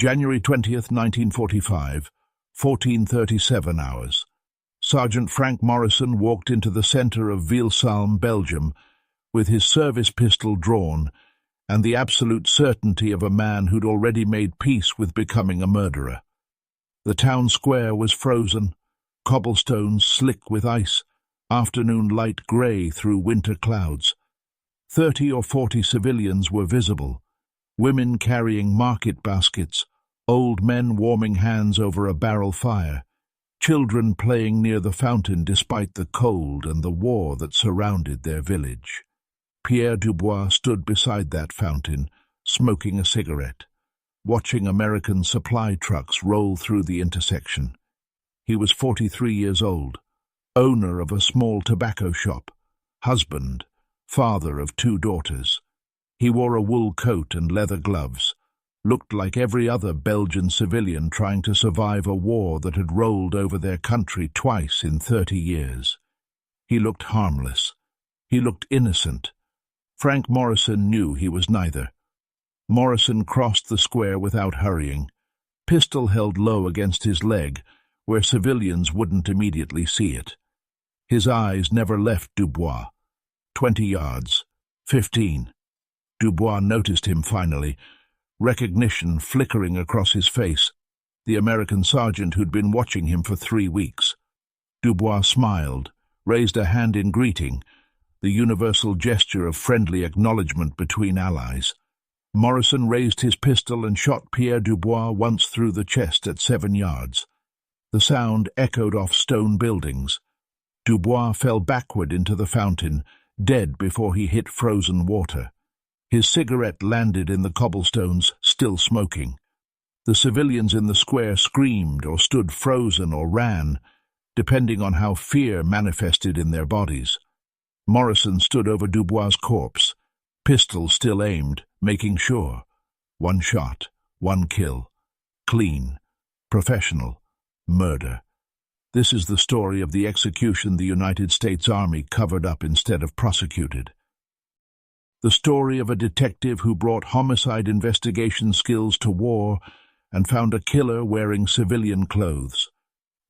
January 20th, 1945, 14:37 hours. Sergeant Frank Morrison walked into the center of Vielsalm, Belgium, with his service pistol drawn and the absolute certainty of a man who'd already made peace with becoming a murderer. The town square was frozen, cobblestones slick with ice, afternoon light grey through winter clouds. 30 or 40 civilians were visible, women carrying market baskets, old men warming hands over a barrel fire, children playing near the fountain despite the cold and the war that surrounded their village. Pierre Dubois stood beside that fountain, smoking a cigarette, watching American supply trucks roll through the intersection. He was 43 years old, owner of a small tobacco shop, husband, father of 2 daughters. He wore a wool coat and leather gloves, looked like every other Belgian civilian trying to survive a war that had rolled over their country twice in 30 years. He looked harmless. He looked innocent. Frank Morrison knew he was neither. Morrison crossed the square without hurrying, pistol held low against his leg, where civilians wouldn't immediately see it. His eyes never left Dubois. 20 yards. 15. Dubois noticed him finally, recognition flickering across his face, the American sergeant who'd been watching him for 3 weeks. Dubois smiled, raised a hand in greeting, the universal gesture of friendly acknowledgement between allies. Morrison raised his pistol and shot Pierre Dubois once through the chest at 7 yards. The sound echoed off stone buildings. Dubois fell backward into the fountain, dead before he hit frozen water. His cigarette landed in the cobblestones, still smoking. The civilians in the square screamed or stood frozen or ran, depending on how fear manifested in their bodies. Morrison stood over Dubois' corpse, pistol still aimed, making sure. 1 shot, 1 kill. Clean. Professional. Murder. This is the story of the execution the United States Army covered up instead of prosecuted. The story of a detective who brought homicide investigation skills to war and found a killer wearing civilian clothes.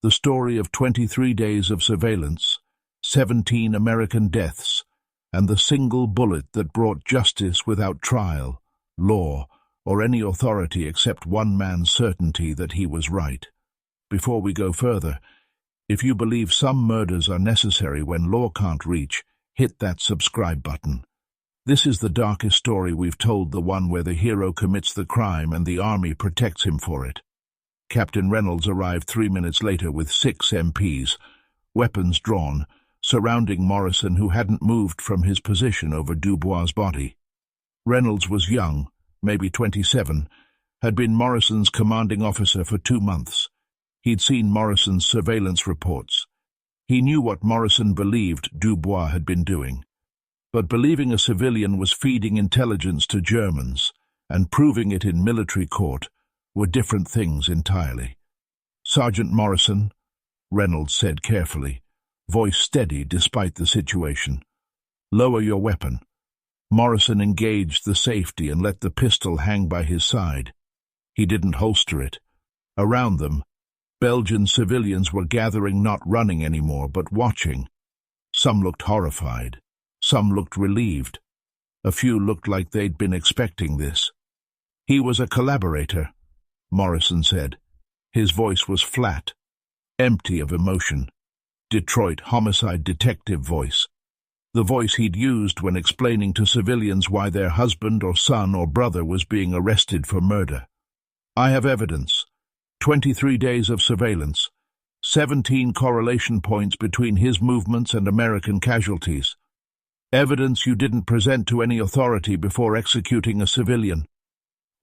The story of 23 days of surveillance, 17 American deaths, and the single bullet that brought justice without trial, law, or any authority except one man's certainty that he was right. Before we go further, if you believe some murders are necessary when law can't reach, hit that subscribe button. This is the darkest story we've told, the one where the hero commits the crime and the army protects him for it. Captain Reynolds arrived 3 minutes later with 6 MPs, weapons drawn, surrounding Morrison, who hadn't moved from his position over Dubois' body. Reynolds was young, maybe 27, had been Morrison's commanding officer for 2 months. He'd seen Morrison's surveillance reports. He knew what Morrison believed Dubois had been doing. But believing a civilian was feeding intelligence to Germans and proving it in military court were different things entirely. "Sergeant Morrison," Reynolds said carefully, voice steady despite the situation. "Lower your weapon." Morrison engaged the safety and let the pistol hang by his side. He didn't holster it. Around them, Belgian civilians were gathering, not running anymore, but watching. Some looked horrified. Some looked relieved. A few looked like they'd been expecting this. "He was a collaborator," Morrison said. His voice was flat, empty of emotion. Detroit homicide detective voice. The voice he'd used when explaining to civilians why their husband or son or brother was being arrested for murder. "I have evidence. 23 days of surveillance. 17 correlation points between his movements and American casualties. Evidence you didn't present to any authority before executing a civilian."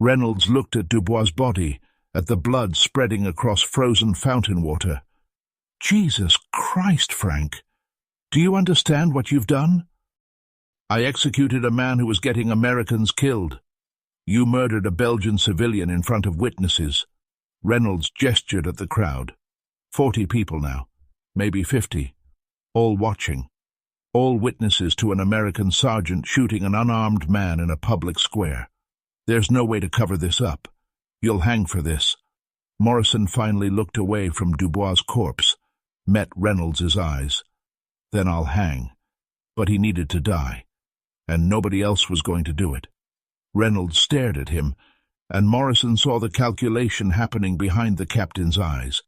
Reynolds looked at Dubois' body, at the blood spreading across frozen fountain water. "Jesus Christ, Frank! Do you understand what you've done?" "I executed a man who was getting Americans killed. You murdered a Belgian civilian in front of witnesses." Reynolds gestured at the crowd. 40 people now, maybe 50, all watching. All witnesses to an American sergeant shooting an unarmed man in a public square. There's no way to cover this up. You'll hang for this." Morrison finally looked away from Dubois' corpse, met Reynolds's eyes. "Then I'll hang." But he needed to die, and nobody else was going to do it. Reynolds stared at him, and Morrison saw the calculation happening behind the captain's eyes.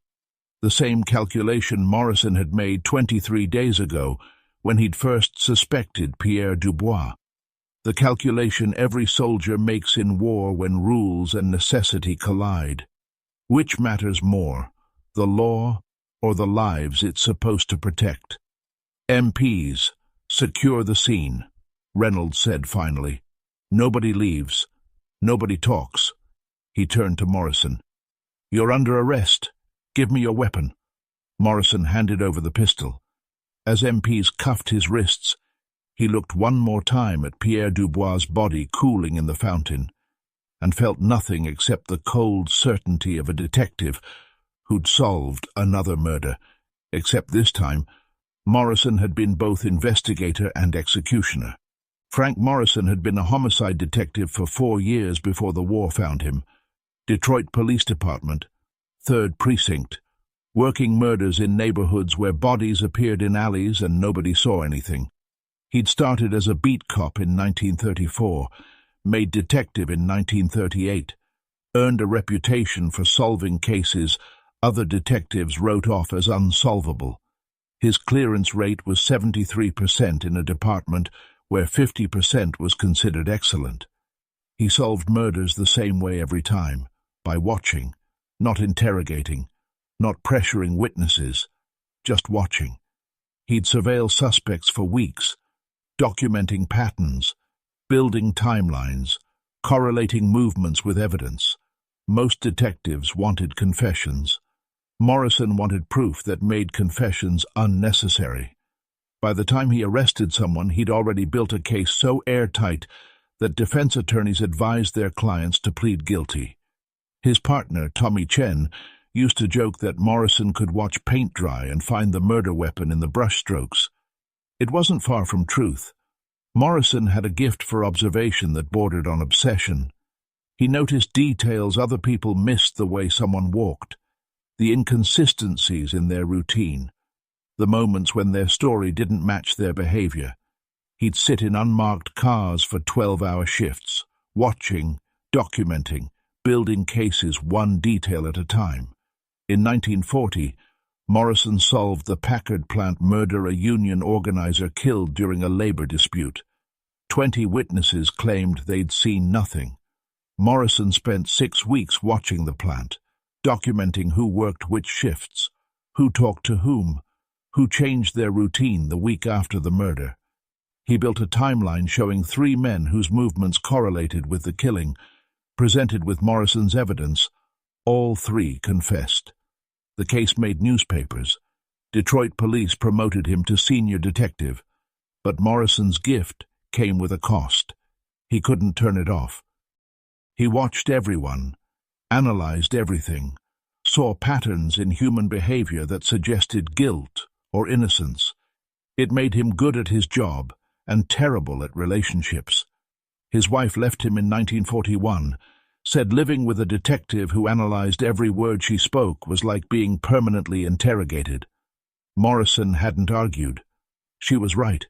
The same calculation Morrison had made 23 days ago when he'd first suspected Pierre Dubois. The calculation every soldier makes in war when rules and necessity collide. Which matters more, the law or the lives it's supposed to protect? "MPs, secure the scene," Reynolds said finally. "Nobody leaves. Nobody talks." He turned to Morrison. "You're under arrest. Give me your weapon." Morrison handed over the pistol. As MPs cuffed his wrists, he looked one more time at Pierre Dubois' body cooling in the fountain, and felt nothing except the cold certainty of a detective who'd solved another murder, except this time Morrison had been both investigator and executioner. Frank Morrison had been a homicide detective for 4 years before the war found him. Detroit Police Department, 3rd Precinct, working murders in neighborhoods where bodies appeared in alleys and nobody saw anything. He'd started as a beat cop in 1934, made detective in 1938, earned a reputation for solving cases other detectives wrote off as unsolvable. His clearance rate was 73% in a department where 50% was considered excellent. He solved murders the same way every time, by watching, not interrogating, not pressuring witnesses, just watching. He'd surveil suspects for weeks, documenting patterns, building timelines, correlating movements with evidence. Most detectives wanted confessions. Morrison wanted proof that made confessions unnecessary. By the time he arrested someone, he'd already built a case so airtight that defense attorneys advised their clients to plead guilty. His partner, Tommy Chen, used to joke that Morrison could watch paint dry and find the murder weapon in the brushstrokes. It wasn't far from truth. Morrison had a gift for observation that bordered on obsession. He noticed details other people missed: the way someone walked, the inconsistencies in their routine, the moments when their story didn't match their behavior. He'd sit in unmarked cars for 12-hour shifts, watching, documenting, building cases one detail at a time. In 1940, Morrison solved the Packard plant murder, a union organizer killed during a labor dispute. 20 witnesses claimed they'd seen nothing. Morrison spent 6 weeks watching the plant, documenting who worked which shifts, who talked to whom, who changed their routine the week after the murder. He built a timeline showing 3 men whose movements correlated with the killing. Presented with Morrison's evidence, all 3 confessed. The case made newspapers. Detroit police promoted him to senior detective, but Morrison's gift came with a cost. He couldn't turn it off. He watched everyone, analyzed everything, saw patterns in human behavior that suggested guilt or innocence. It made him good at his job and terrible at relationships. His wife left him in 1941, said living with a detective who analyzed every word she spoke was like being permanently interrogated. Morrison hadn't argued. She was right.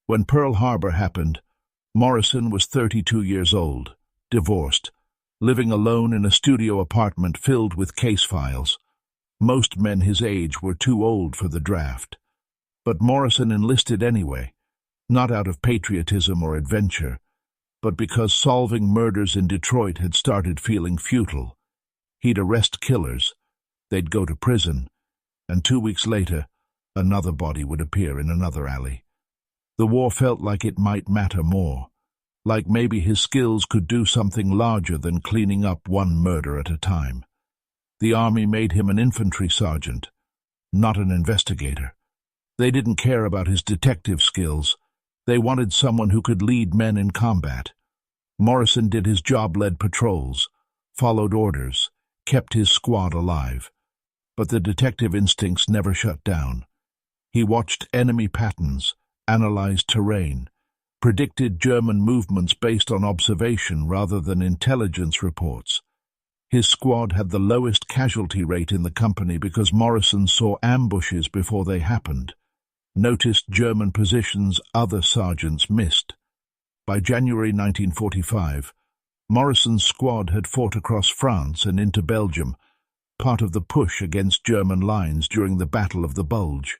When Pearl Harbor happened, Morrison was 32 years old, divorced, living alone in a studio apartment filled with case files. Most men his age were too old for the draft. But Morrison enlisted anyway, not out of patriotism or adventure, but because solving murders in Detroit had started feeling futile. He'd arrest killers, they'd go to prison, and 2 weeks later, another body would appear in another alley. The war felt like it might matter more, like maybe his skills could do something larger than cleaning up one murder at a time. The Army made him an infantry sergeant, not an investigator. They didn't care about his detective skills. They wanted someone who could lead men in combat. Morrison did his job-led patrols, followed orders, kept his squad alive. But the detective instincts never shut down. He watched enemy patterns, analyzed terrain, predicted German movements based on observation rather than intelligence reports. His squad had the lowest casualty rate in the company because Morrison saw ambushes before they happened, noticed German positions other sergeants missed. By January 1945, Morrison's squad had fought across France and into Belgium, part of the push against German lines during the Battle of the Bulge.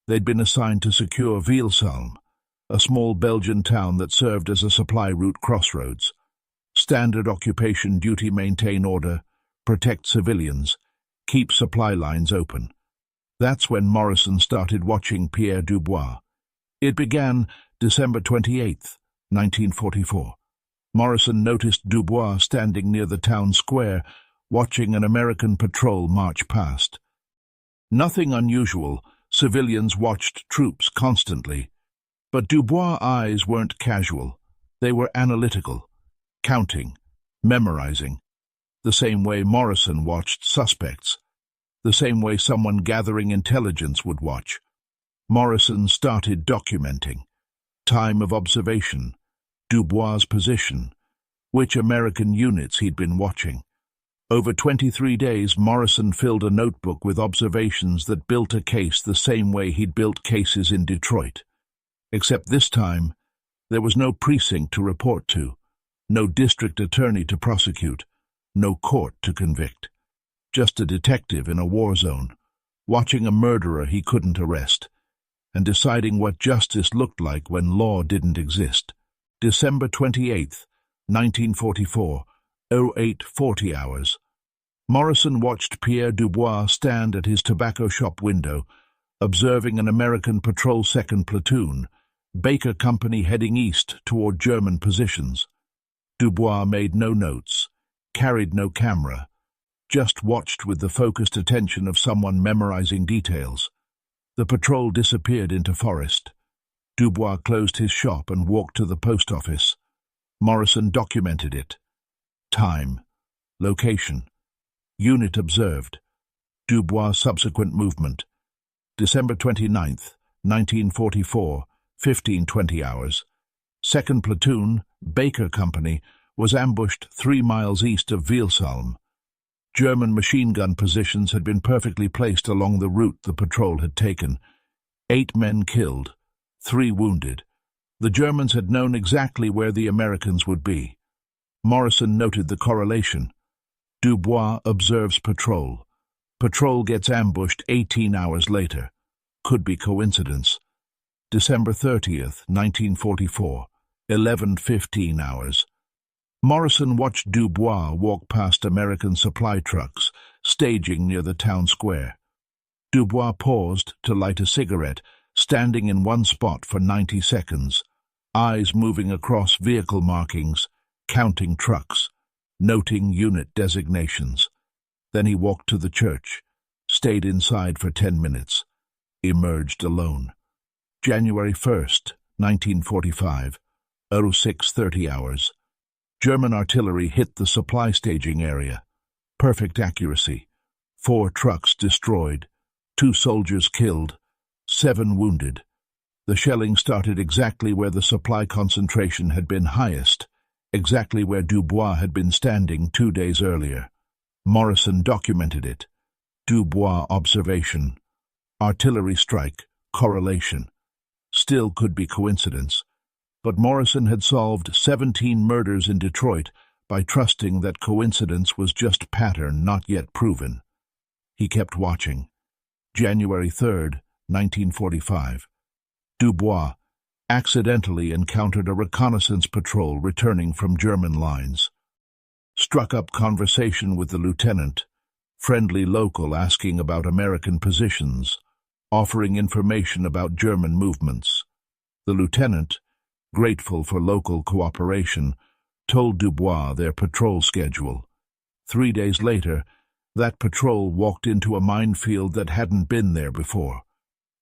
They'd been assigned to secure Vielsalm, a small Belgian town that served as a supply route crossroads. Standard occupation duty: maintain order, protect civilians, keep supply lines open. That's when Morrison started watching Pierre Dubois. It began December 28, 1944. Morrison noticed Dubois standing near the town square, watching an American patrol march past. Nothing unusual, civilians watched troops constantly. But Dubois' eyes weren't casual. They were analytical, counting, memorizing, the same way Morrison watched suspects, the same way someone gathering intelligence would watch. Morrison started documenting. Time of observation, Dubois' position, which American units he'd been watching. Over 23 days, Morrison filled a notebook with observations that built a case the same way he'd built cases in Detroit. Except this time, there was no precinct to report to, no district attorney to prosecute, no court to convict. Just a detective in a war zone, watching a murderer he couldn't arrest, and deciding what justice looked like when law didn't exist. December 28, 1944, 08:40 hours. Morrison watched Pierre Dubois stand at his tobacco shop window, observing an American Patrol 2nd Platoon, Baker Company, heading east toward German positions. Dubois made no notes, carried no camera, just watched with the focused attention of someone memorizing details. The patrol disappeared into forest. Dubois closed his shop and walked to the post office. Morrison documented it. Time, location, unit observed, Dubois' subsequent movement. December 29, 1944, 15:20 hours. 2nd Platoon, Baker Company, was ambushed 3 miles east of Vielsalm. German machine gun positions had been perfectly placed along the route the patrol had taken. 8 men killed, 3 wounded. The Germans had known exactly where the Americans would be. Morrison noted the correlation. Dubois observes patrol. Patrol gets ambushed 18 hours later. Could be coincidence. December 30th, 1944, 11:15 hours. Morrison watched Dubois walk past American supply trucks, staging near the town square. Dubois paused to light a cigarette, standing in one spot for 90 seconds, eyes moving across vehicle markings, counting trucks, noting unit designations. Then he walked to the church, stayed inside for 10 minutes, emerged alone. January 1st, 1945, 06:30 hours. German artillery hit the supply staging area. Perfect accuracy. 4 trucks destroyed, 2 soldiers killed, 7 wounded. The shelling started exactly where the supply concentration had been highest, exactly where Dubois had been standing 2 days earlier. Morrison documented it. Dubois observation. Artillery strike, correlation. Still could be coincidence. But Morrison had solved 17 murders in Detroit by trusting that coincidence was just pattern not yet proven. He kept watching. January 3rd, 1945. Dubois accidentally encountered a reconnaissance patrol returning from German lines. Struck up conversation with the lieutenant, friendly local asking about American positions, offering information about German movements. The lieutenant, grateful for local cooperation, told Dubois their patrol schedule. 3 days later, that patrol walked into a minefield that hadn't been there before.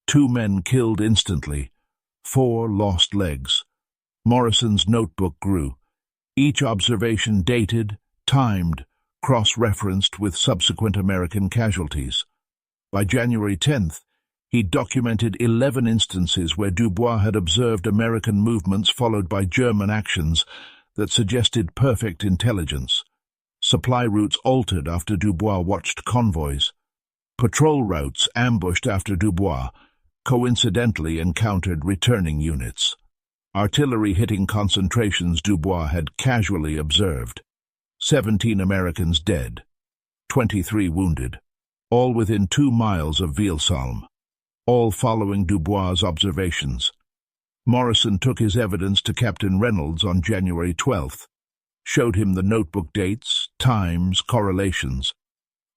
2 men killed instantly, 4 lost legs. Morrison's notebook grew. Each observation dated, timed, cross-referenced with subsequent American casualties. By January 10th, he documented 11 instances where Dubois had observed American movements followed by German actions that suggested perfect intelligence. Supply routes altered after Dubois watched convoys. Patrol routes ambushed after Dubois coincidentally encountered returning units. Artillery hitting concentrations Dubois had casually observed. 17 Americans dead, 23 wounded, all within 2 miles of Vielsalm, all following Dubois' observations. Morrison took his evidence to Captain Reynolds on January 12th, showed him the notebook dates, times, correlations.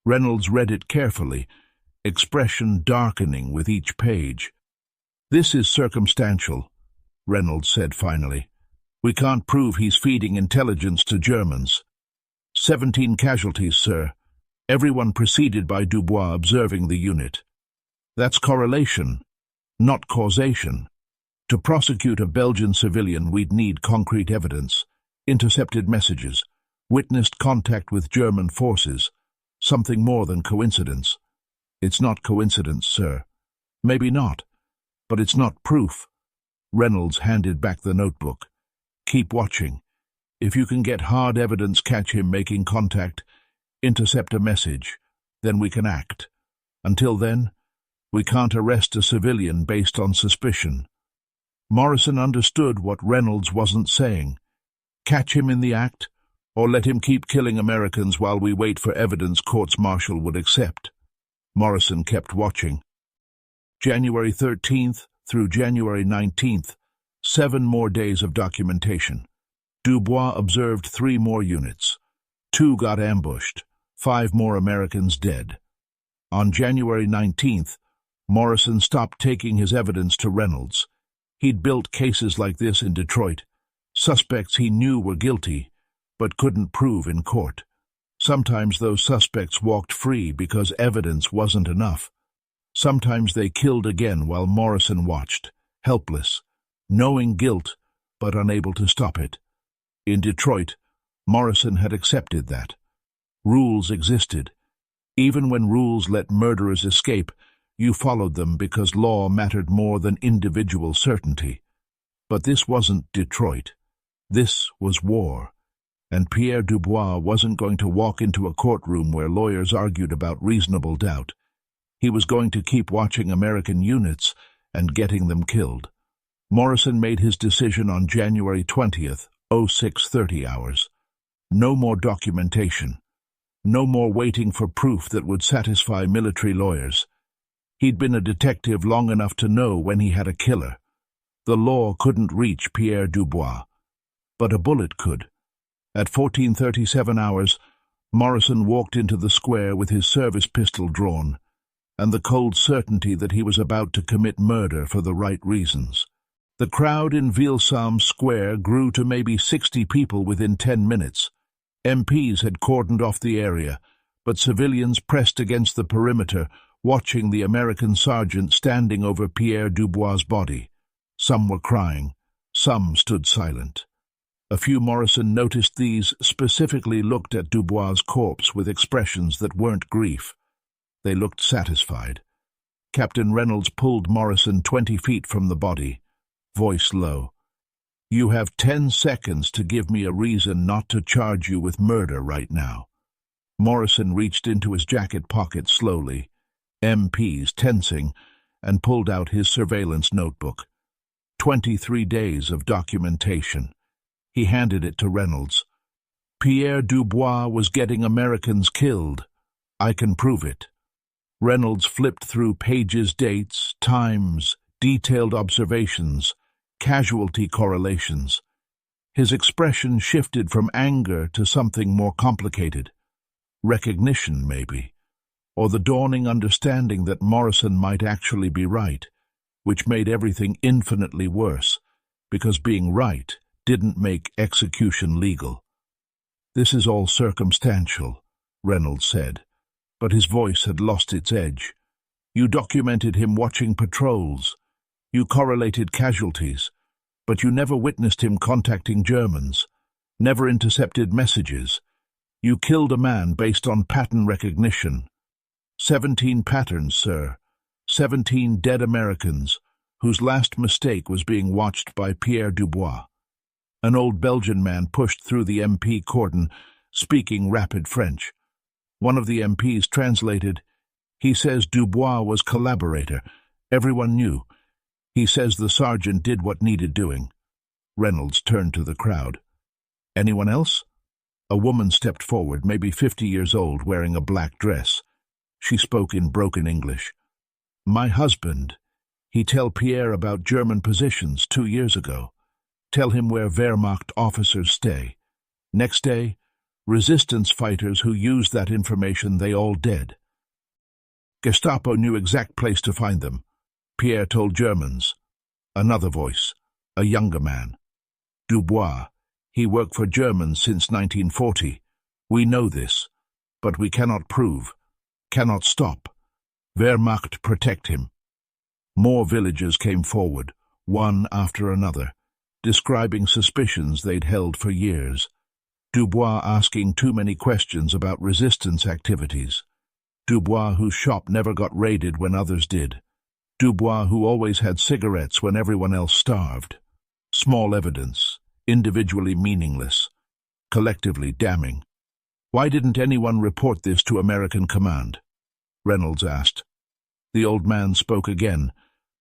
Reynolds read it carefully, expression darkening with each page. "This is circumstantial," Reynolds said finally. "We can't prove he's feeding intelligence to Germans. 17 casualties, sir. Everyone preceded by Dubois observing the unit. That's correlation, not causation. To prosecute a Belgian civilian, we'd need concrete evidence, intercepted messages, witnessed contact with German forces, something more than coincidence. It's not coincidence, sir. Maybe not, but it's not proof." Reynolds handed back the notebook. "Keep watching. If you can get hard evidence, catch him making contact, intercept a message, then we can act. Until then, we can't arrest a civilian based on suspicion." Morrison understood what Reynolds wasn't saying. Catch him in the act, or let him keep killing Americans while we wait for evidence courts-martial would accept. Morrison kept watching. January 13th through January 19th, 7 more days of documentation. Dubois observed 3 more units. 2 got ambushed, 5 more Americans dead. On January 19th, Morrison stopped taking his evidence to Reynolds. He'd built cases like this in Detroit. Suspects he knew were guilty, but couldn't prove in court. Sometimes those suspects walked free because evidence wasn't enough. Sometimes they killed again while Morrison watched, helpless, knowing guilt, but unable to stop it. In Detroit, Morrison had accepted that. Rules existed. Even when rules let murderers escape, you followed them because law mattered more than individual certainty. But this wasn't Detroit. This was war. And Pierre Dubois wasn't going to walk into a courtroom where lawyers argued about reasonable doubt. He was going to keep watching American units and getting them killed. Morrison made his decision on January 20th, 0630 hours. No more documentation. No more waiting for proof that would satisfy military lawyers. He'd been a detective long enough to know when he had a killer. The law couldn't reach Pierre Dubois, but a bullet could. At 1437 hours, Morrison walked into the square with his service pistol drawn, and the cold certainty that he was about to commit murder for the right reasons. The crowd in Vielsalm Square grew to maybe 60 people within 10 minutes. MPs had cordoned off the area, but civilians pressed against the perimeter, watching the American sergeant standing over Pierre Dubois' body. Some were crying, some stood silent. A few Morrison noticed these specifically looked at Dubois' corpse with expressions that weren't grief. They looked satisfied. Captain Reynolds pulled Morrison 20 feet from the body, voice low. "You have 10 seconds to give me a reason not to charge you with murder right now." Morrison reached into his jacket pocket slowly, MPs tensing, and pulled out his surveillance notebook. 23 days of documentation. He handed it to Reynolds. "Pierre Dubois was getting Americans killed. I can prove it." Reynolds flipped through pages, dates, times, detailed observations, casualty correlations. His expression shifted from anger to something more complicated. Recognition, maybe, or the dawning understanding that Morrison might actually be right, which made everything infinitely worse, because being right didn't make execution legal. "This is all circumstantial," Reynolds said, but his voice had lost its edge. "You documented him watching patrols. You correlated casualties, but you never witnessed him contacting Germans, never intercepted messages. You killed a man based on pattern recognition. 17 patterns, sir. 17 dead Americans, whose last mistake was being watched by Pierre Dubois." An old Belgian man pushed through the MP cordon, speaking rapid French. One of the MPs translated, "He says Dubois was collaborator. Everyone knew. He says the sergeant did what needed doing." Reynolds turned to the crowd. "Anyone else?" A woman stepped forward, maybe 50 years old, wearing a black dress. She spoke in broken English. "My husband. He tell Pierre about German positions 2 years ago. Tell him where Wehrmacht officers stay. Next day, resistance fighters who used that information, they all dead. Gestapo knew exact place to find them. Pierre told Germans." Another voice, a younger man. "Dubois. He worked for Germans since 1940. We know this, but we cannot prove, cannot stop. Wehrmacht protect him." More villagers came forward, one after another, describing suspicions they'd held for years. Dubois asking too many questions about resistance activities. Dubois whose shop never got raided when others did. Dubois who always had cigarettes when everyone else starved. Small evidence, individually meaningless, collectively damning. "Why didn't anyone report this to American command?" Reynolds asked. The old man spoke again,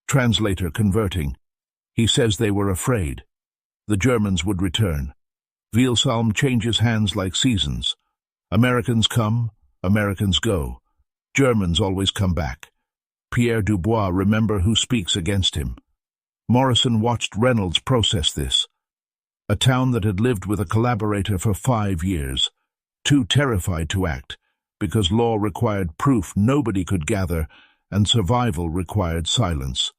translator converting. "He says they were afraid. The Germans would return. Vielsalm changes hands like seasons. Americans come, Americans go. Germans always come back. Pierre Dubois, remember who speaks against him." Morrison watched Reynolds process this. A town that had lived with a collaborator for 5 years, too terrified to act, because law required proof nobody could gather and survival required silence.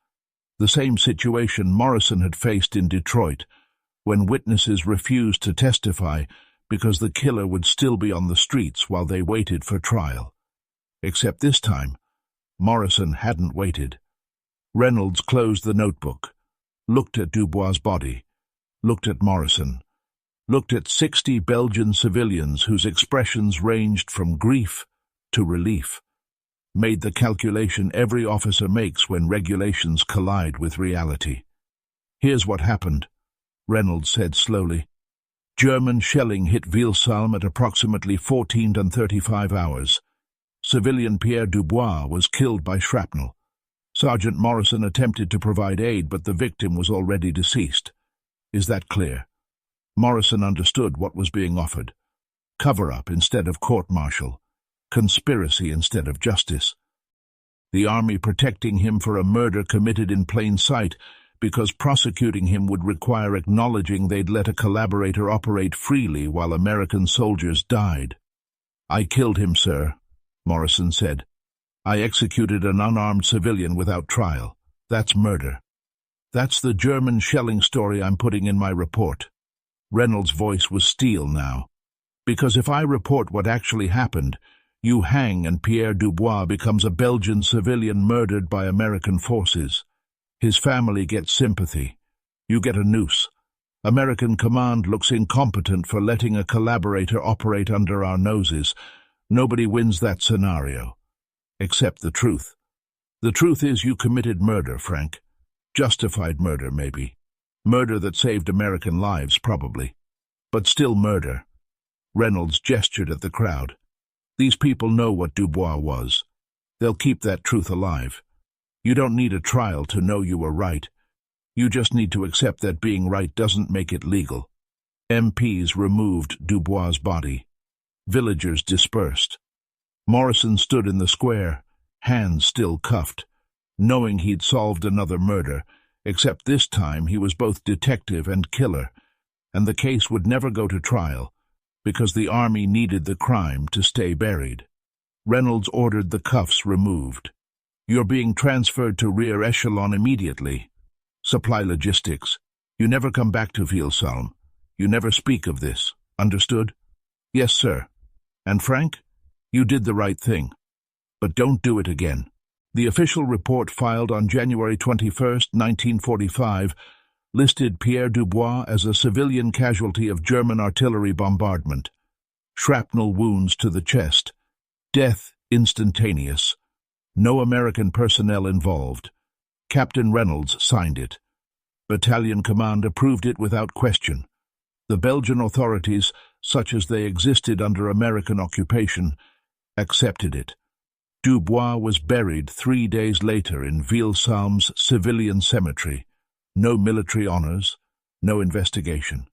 The same situation Morrison had faced in Detroit, when witnesses refused to testify because the killer would still be on the streets while they waited for trial. Except this time, Morrison hadn't waited. Reynolds closed the notebook, looked at Dubois' body, looked at Morrison, looked at 60 Belgian civilians whose expressions ranged from grief to relief, made the calculation every officer makes when regulations collide with reality. "Here's what happened," Reynolds said slowly. "German shelling hit Vielsalm at approximately 14:35 hours. Civilian Pierre Dubois was killed by shrapnel. Sergeant Morrison attempted to provide aid, but the victim was already deceased. Is that clear?" Morrison understood what was being offered. Cover-up instead of court-martial. Conspiracy instead of justice. The army protecting him for a murder committed in plain sight, because prosecuting him would require acknowledging they'd let a collaborator operate freely while American soldiers died. "I killed him, sir," Morrison said. "I executed an unarmed civilian without trial. That's murder. That's the German shelling story I'm putting in my report." Reynolds' voice was steel now. "Because if I report what actually happened, you hang and Pierre Dubois becomes a Belgian civilian murdered by American forces. His family gets sympathy. You get a noose. American command looks incompetent for letting a collaborator operate under our noses. Nobody wins that scenario. Except the truth. The truth is you committed murder, Frank. Justified murder, maybe. Murder that saved American lives, probably. But still murder." Reynolds gestured at the crowd. "These people know what Dubois was. They'll keep that truth alive. You don't need a trial to know you were right. You just need to accept that being right doesn't make it legal." MPs removed Dubois' body. Villagers dispersed. Morrison stood in the square, hands still cuffed, knowing he'd solved another murder, except this time he was both detective and killer, and the case would never go to trial, because the army needed the crime to stay buried. Reynolds ordered the cuffs removed. "You're being transferred to rear echelon immediately. Supply logistics. You never come back to Vielsalm. You never speak of this. Understood?" "Yes, sir." "And Frank, you did the right thing. But don't do it again." The official report filed on January 21, 1945, listed Pierre Dubois as a civilian casualty of German artillery bombardment. Shrapnel wounds to the chest. Death instantaneous. No American personnel involved. Captain Reynolds signed it. Battalion command approved it without question. The Belgian authorities such as they existed under American occupation, accepted it. Dubois was buried 3 days later in Vielsalm's civilian cemetery. No military honors, no investigation.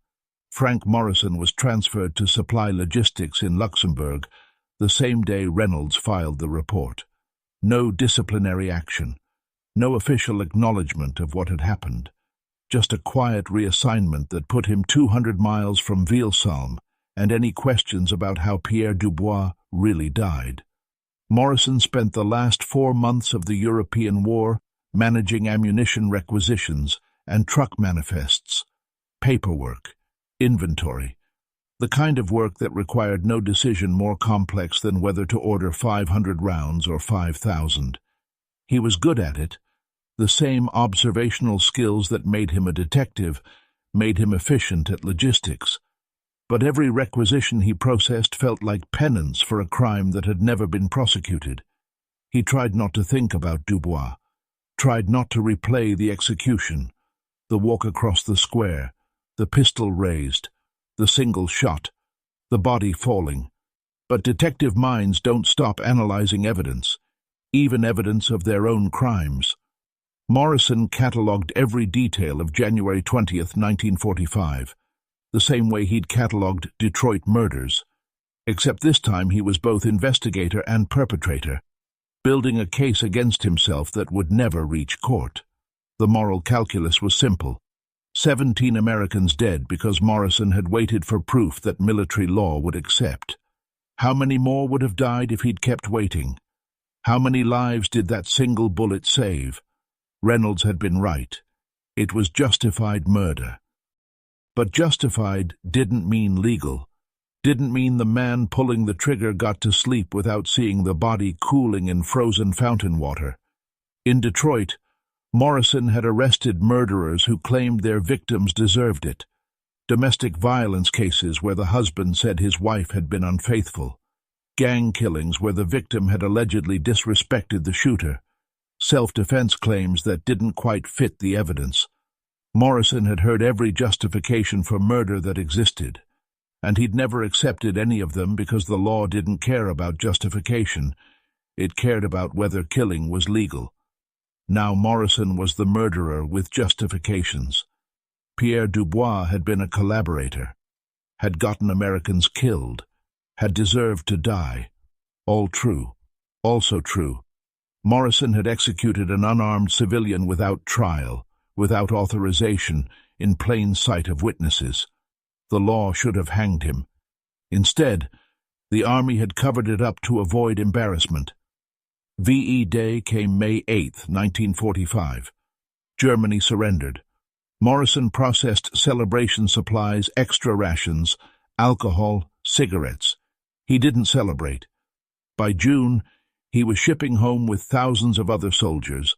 Frank Morrison was transferred to supply logistics in Luxembourg the same day Reynolds filed the report. No disciplinary action, no official acknowledgement of what had happened, just a quiet reassignment that put him 200 miles from Vielsalm and any questions about how Pierre Dubois really died. Morrison spent the last 4 months of the European War managing ammunition requisitions and truck manifests, paperwork, inventory, the kind of work that required no decision more complex than whether to order 500 rounds or 5,000. He was good at it. The same observational skills that made him a detective made him efficient at logistics. But every requisition he processed felt like penance for a crime that had never been prosecuted. He tried not to think about Dubois, tried not to replay the execution, the walk across the square, the pistol raised, the single shot, the body falling. But detective minds don't stop analyzing evidence, even evidence of their own crimes. Morrison catalogued every detail of January 20th, 1945, the same way he'd catalogued Detroit murders, except this time he was both investigator and perpetrator, building a case against himself that would never reach court. The moral calculus was simple. 17 Americans dead because Morrison had waited for proof that military law would accept. How many more would have died if he'd kept waiting? How many lives did that single bullet save? Reynolds had been right. It was justified murder. But justified didn't mean legal, didn't mean the man pulling the trigger got to sleep without seeing the body cooling in frozen fountain water. In Detroit, Morrison had arrested murderers who claimed their victims deserved it. Domestic violence cases where the husband said his wife had been unfaithful. Gang killings where the victim had allegedly disrespected the shooter. Self-defense claims that didn't quite fit the evidence. Morrison had heard every justification for murder that existed, and he'd never accepted any of them because the law didn't care about justification. It cared about whether killing was legal. Now Morrison was the murderer with justifications. Pierre Dubois had been a collaborator, had gotten Americans killed, had deserved to die. All true. Also true. Morrison had executed an unarmed civilian without trial, without authorization, in plain sight of witnesses. The law should have hanged him. Instead, the army had covered it up to avoid embarrassment. VE Day came May 8, 1945. Germany surrendered. Morrison processed celebration supplies, extra rations, alcohol, cigarettes. He didn't celebrate. By June, he was shipping home with thousands of other soldiers,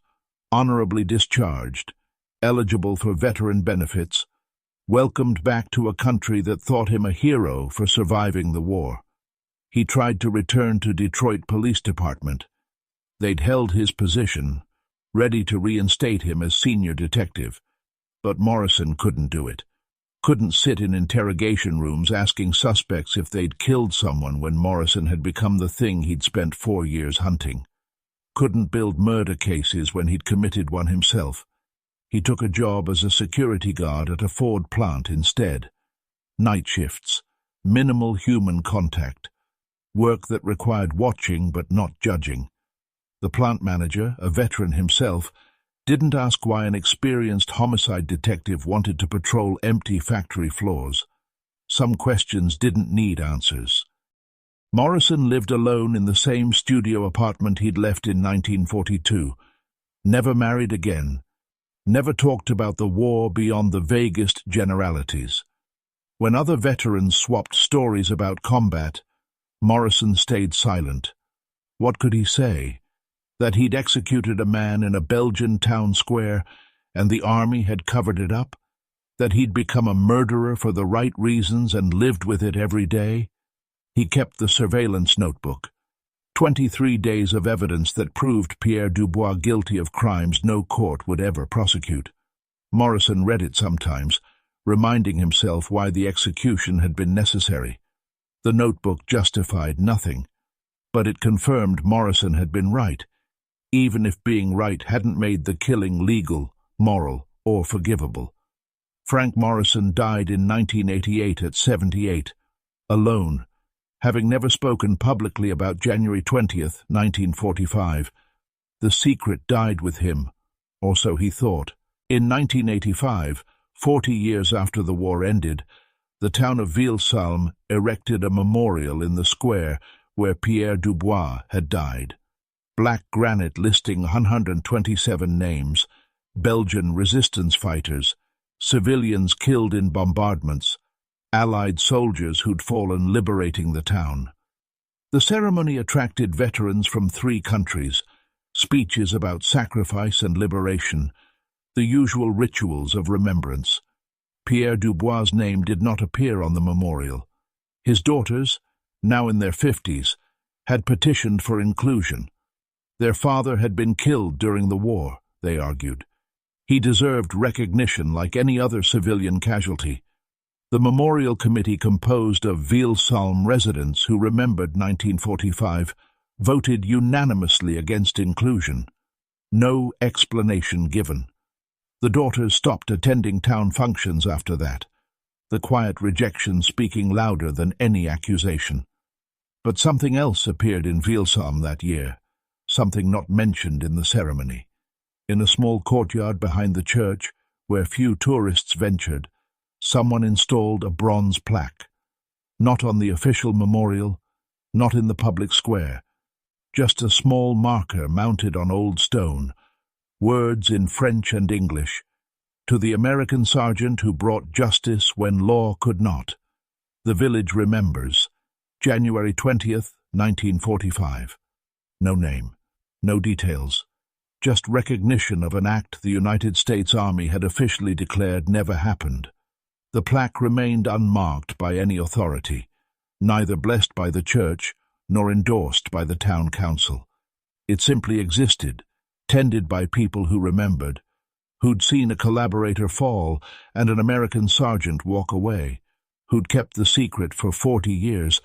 honorably discharged, eligible for veteran benefits, welcomed back to a country that thought him a hero for surviving the war. He tried to return to Detroit Police Department. They'd held his position, ready to reinstate him as senior detective, but Morrison couldn't do it. Couldn't sit in interrogation rooms asking suspects if they'd killed someone when Morrison had become the thing he'd spent 4 years hunting. Couldn't build murder cases when he'd committed one himself. He took a job as a security guard at a Ford plant instead. Night shifts, minimal human contact, work that required watching but not judging. The plant manager, a veteran himself, didn't ask why an experienced homicide detective wanted to patrol empty factory floors. Some questions didn't need answers. Morrison lived alone in the same studio apartment he'd left in 1942. Never married again. Never talked about the war beyond the vaguest generalities. When other veterans swapped stories about combat, Morrison stayed silent. What could he say? That he'd executed a man in a Belgian town square and the army had covered it up? That he'd become a murderer for the right reasons and lived with it every day? He kept the surveillance notebook. 23 days of evidence that proved Pierre Dubois guilty of crimes no court would ever prosecute. Morrison read it sometimes, reminding himself why the execution had been necessary. The notebook justified nothing, but it confirmed Morrison had been right, even if being right hadn't made the killing legal, moral, or forgivable. Frank Morrison died in 1988 at 78, alone, having never spoken publicly about January 20th, 1945. The secret died with him, or so he thought. In 1985, 40 years after the war ended, the town of Vielsalm erected a memorial in the square where Pierre Dubois had died. Black granite listing 127 names, Belgian resistance fighters, civilians killed in bombardments, Allied soldiers who'd fallen liberating the town. The ceremony attracted veterans from 3 countries, speeches about sacrifice and liberation, the usual rituals of remembrance. Pierre Dubois' name did not appear on the memorial. His daughters, now in their 50s, had petitioned for inclusion. Their father had been killed during the war, they argued. He deserved recognition like any other civilian casualty. The memorial committee, composed of Vielsalm residents who remembered 1945, voted unanimously against inclusion. No explanation given. The daughters stopped attending town functions after that, the quiet rejection speaking louder than any accusation. But something else appeared in Vielsalm that year, something not mentioned in the ceremony. In a small courtyard behind the church, where few tourists ventured, someone installed a bronze plaque. Not on the official memorial, not in the public square, just a small marker mounted on old stone, words in French and English, "To the American sergeant who brought justice when law could not. The village remembers. January 20th, 1945. No name, no details, just recognition of an act the United States Army had officially declared never happened. The plaque remained unmarked by any authority, neither blessed by the church nor endorsed by the town council. It simply existed, tended by people who remembered, who'd seen a collaborator fall and an American sergeant walk away, who'd kept the secret for 40 years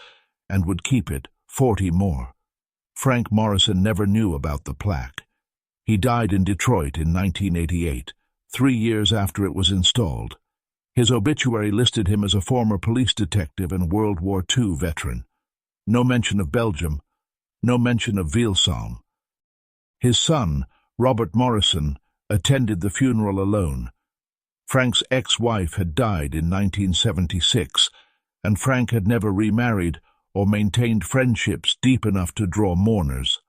and would keep it 40 more. Frank Morrison never knew about the plaque. He died in Detroit in 1988, 3 years after it was installed. His obituary listed him as a former police detective and World War II veteran. No mention of Belgium, no mention of Vielsalm. His son, Robert Morrison, attended the funeral alone. Frank's ex-wife had died in 1976, and Frank had never remarried or maintained friendships deep enough to draw mourners.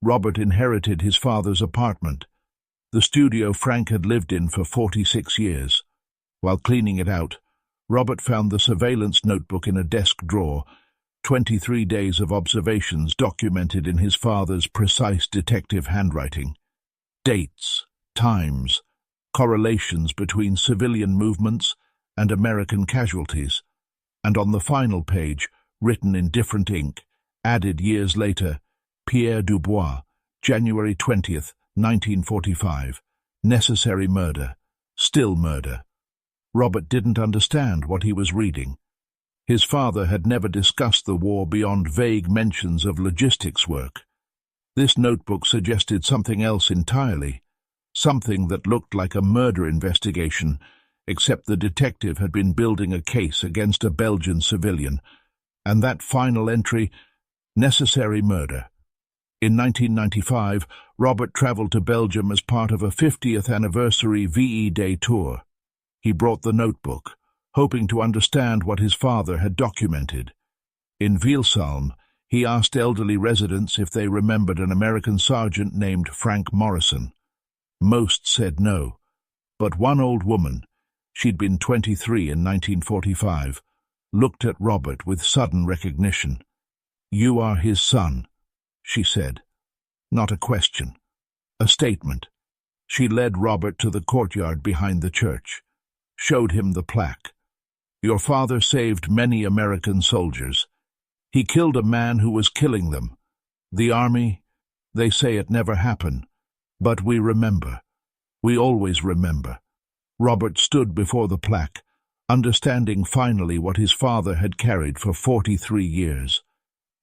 Robert inherited his father's apartment, the studio Frank had lived in for 46 years. While cleaning it out, Robert found the surveillance notebook in a desk drawer, 23 days of observations documented in his father's precise detective handwriting. Dates, times, correlations between civilian movements and American casualties, and on the final page, written in different ink, added years later, Pierre Dubois, January 20th, 1945, necessary murder, still murder. Robert didn't understand what he was reading. His father had never discussed the war beyond vague mentions of logistics work. This notebook suggested something else entirely, something that looked like a murder investigation, except the detective had been building a case against a Belgian civilian, and that final entry, necessary murder. In 1995, Robert traveled to Belgium as part of a 50th anniversary VE Day tour. He brought the notebook, hoping to understand what his father had documented. In Vielsalm, he asked elderly residents if they remembered an American sergeant named Frank Morrison. Most said no, but one old woman, she'd been 23 in 1945, looked at Robert with sudden recognition. "You are his son," she said. Not a question, a statement. She led Robert to the courtyard behind the church, showed him the plaque. "Your father saved many American soldiers. He killed a man who was killing them. The army, they say it never happened. But we remember. We always remember." Robert stood before the plaque, understanding finally what his father had carried for 43 years.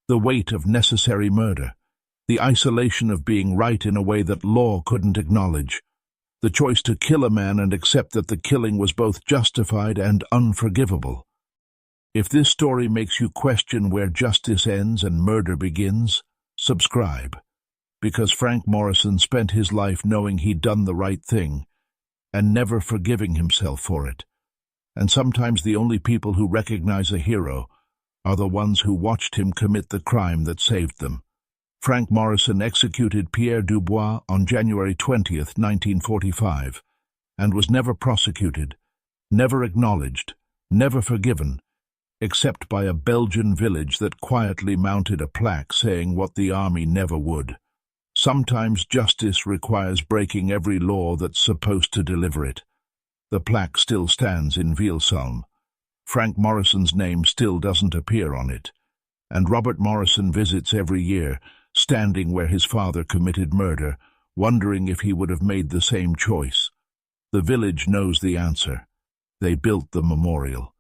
The weight of necessary murder, the isolation of being right in a way that law couldn't acknowledge, the choice to kill a man and accept that the killing was both justified and unforgivable. If this story makes you question where justice ends and murder begins, subscribe, because Frank Morrison spent his life knowing he'd done the right thing and never forgiving himself for it. And sometimes the only people who recognize a hero are the ones who watched him commit the crime that saved them. Frank Morrison executed Pierre Dubois on January 20th, 1945, and was never prosecuted, never acknowledged, never forgiven, except by a Belgian village that quietly mounted a plaque saying what the army never would. Sometimes justice requires breaking every law that's supposed to deliver it. The plaque still stands in Vielsalm. Frank Morrison's name still doesn't appear on it, and Robert Morrison visits every year, standing where his father committed murder, wondering if he would have made the same choice. The village knows the answer. They built the memorial.